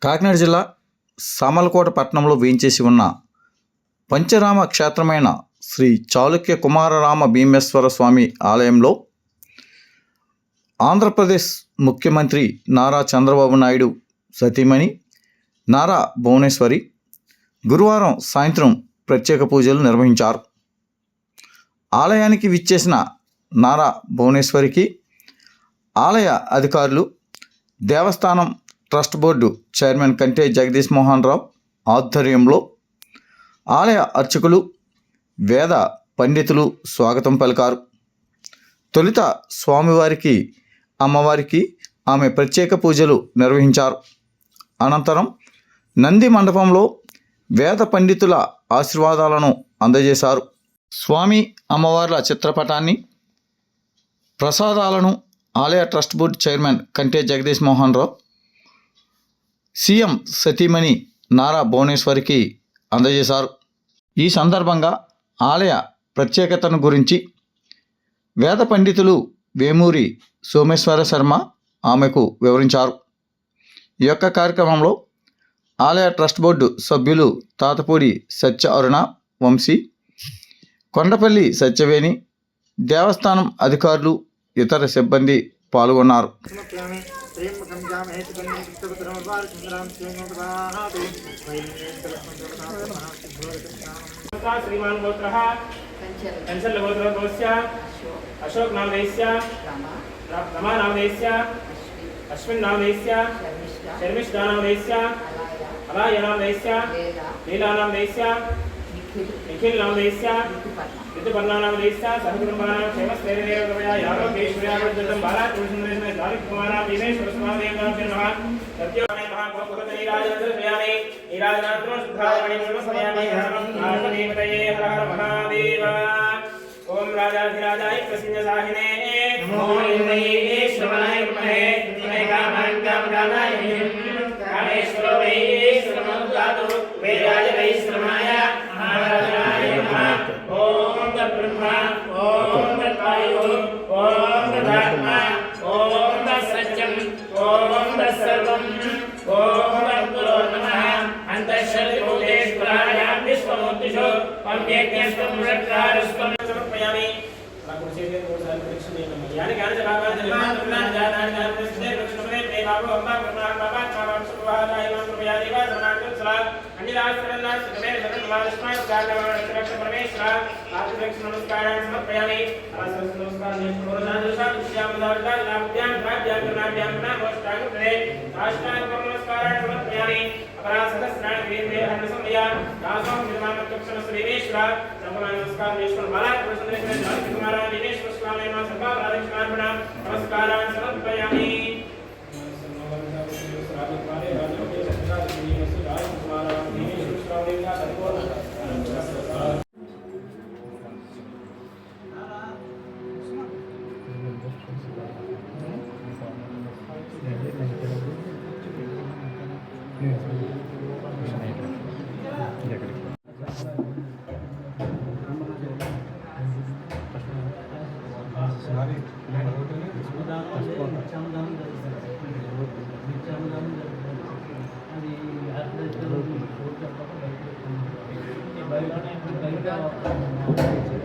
కాకినాడ జిల్లా సామర్లకోట పట్టణంలో వేయించేసి ఉన్న పంచరామ క్షేత్రమైన శ్రీ చాళుక్య కుమారరామ భీమేశ్వర స్వామి ఆలయంలో ఆంధ్రప్రదేశ్ ముఖ్యమంత్రి నారా చంద్రబాబు నాయుడు సతీమణి నారా భువనేశ్వరి గురువారం సాయంత్రం ప్రత్యేక పూజలు నిర్వహించారు. ఆలయానికి విచ్చేసిన నారా భువనేశ్వరికి ఆలయ అధికారులు, దేవస్థానం ట్రస్ట్ బోర్డు చైర్మన్ కంటే జగదీష్ మోహన్ రావు ఆధ్వర్యంలో ఆలయ అర్చకులు, వేద పండితులు స్వాగతం పలికారు. తొలుత స్వామివారికి, అమ్మవారికి ఆమె ప్రత్యేక పూజలు నిర్వహించారు. అనంతరం నంది మండపంలో వేద పండితుల ఆశీర్వాదాలను అందజేశారు. స్వామి అమ్మవార్ల చిత్రపటాన్ని, ప్రసాదాలను ఆలయ ట్రస్ట్ బోర్డు చైర్మన్ కంటే జగదీష్ మోహన్ రావు సీఎం సతీమణి నారా భువనేశ్వరికి అందజేశారు. ఈ సందర్భంగా ఆలయ ప్రత్యేకతను గురించి వేద పండితులు వేమూరి సోమేశ్వర శర్మ ఆమెకు వివరించారు. ఈ యొక్క కార్యక్రమంలో ఆలయ ట్రస్ట్ బోర్డు సభ్యులు తాతపూడి సత్య అరుణ వంశీ, కొండపల్లి సత్యవేణి, దేవస్థానం అధికారులు, ఇతర సిబ్బంది పాల్గొన్నారు. श्रीमान गोत्रः कंचल गोत्रस्य अशोक नामधेयस्य रमा नामधेयस्य अश्विन नामधेयस्य शर्मिष्ठा नामधेयस्य अलाय नामधेयस्य लीला नामधेयस्य निखिल नामधेयस्य ऋतुपर्णा नामधेयस्य सहकुटुम्बानां क्षेमस्थैर्यदेवया यारोग्यैश्वर्यावर्धनं बालात्मसुन्दरेण धारिकुमारा भीमेश्वर स्वामिदेवताभ्यो नमः सत्योने महाभोगपतनीराजनसमयामि नीराजनात्मो शुद्धामणिमनसमयामि हरमहादेवतये हर हर महादेव ओम राजाधिराजाय प्रसन्नसाहिने नमो इंद्रये श्रवणाय विद्महे विनायकाय कामदानाय कामेश्वरो वै श्रवणोदातो वेदाय वै श्रवणाय महाराजाय नमः ओम तत्ब्रह्मा ओम तत्वायु ओम तदात्मा ओम तत्सत्यं ओम तत्सर्वं ओम तत्पुरो नमः अंतःशरीरोदेश्वरायां विश्वमूर्तिषु पम्यज्ञस्तं रक्तारस्तं समर्पयामि यानि ज्ञान जवाबान जवान जानान जान प्रसिद्धे लक्ष्मणे ते बाबू अम्मा प्रणाम बाबा कामं सुभादाय मां कृपया देवा समागम सलाम अन्यदासरन्ना सुमे शरण महालक्ष्मी गानवान रक्ष परमेश्वर आदिरक्ष नमस्कारान् समर्पयामि आसस नमस्कार निष्ठोरदान दोषां श्यामदावता लाभ्यां भाग्यां कर्णाभ्यां नमस्कारान् करे साष्टांग नमस्कारान् समर्पयामि अपरा सहस्राण वीर्ये हरसमया दासों निर्माणत्वक्षण श्रीवेश्वर संपन्न नमस्कार विष्णु बाला प्रसन्नेश्वर जाति कुमारा विनेश्वर स्वामी नमः सर्वा प्रार्थनार्पण नमस्कारान् समर्पयामि అది